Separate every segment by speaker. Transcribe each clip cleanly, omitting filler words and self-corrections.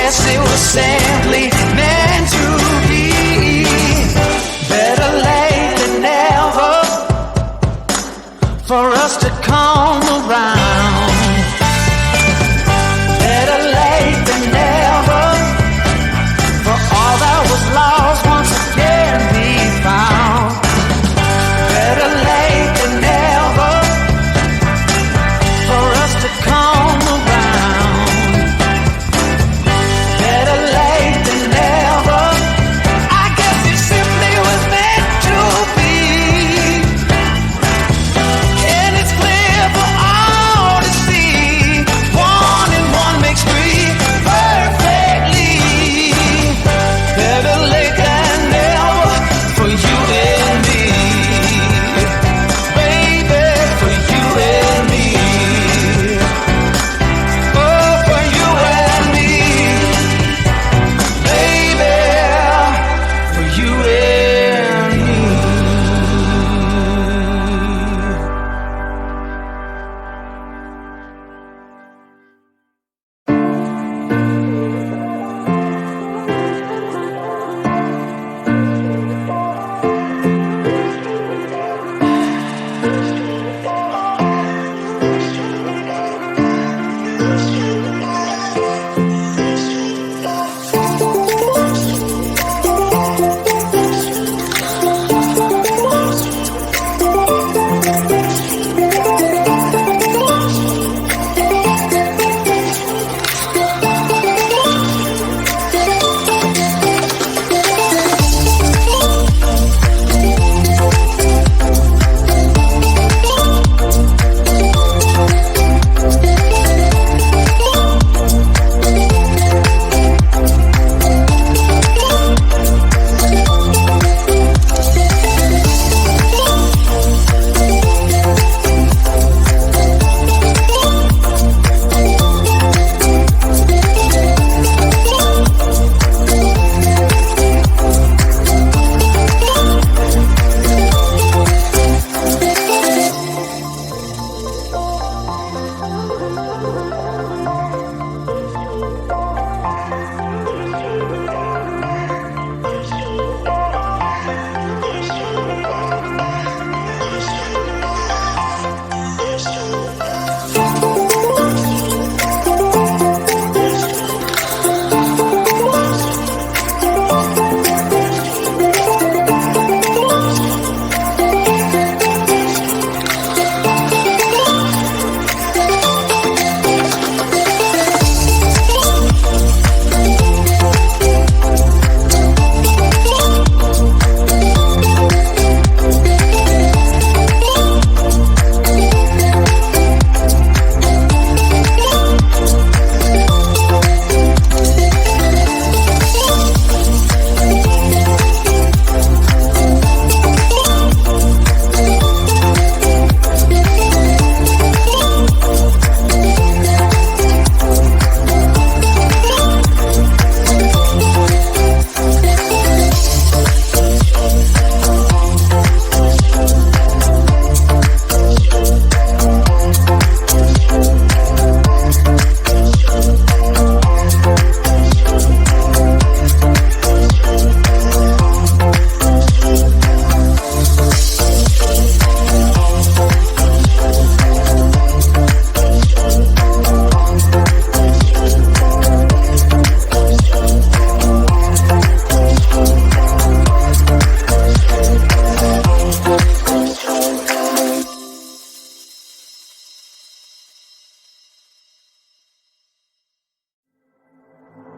Speaker 1: guess it was simply meant to be. Better late than never for us to come around. Better late than never for all that was lost once again be found. Better late than never for us to come around. Better late than never. I guess it simply was meant to be. And it's clear for all to see. 1 and 1 makes 3 perfectly. Better late than never for you and me. Baby, for you and me. Oh, for you and me. Baby, for you and me.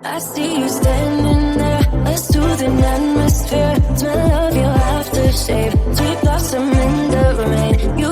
Speaker 2: I see you standing there, a soothing atmosphere. Smell of your aftershave, sweet blossom in the rain. You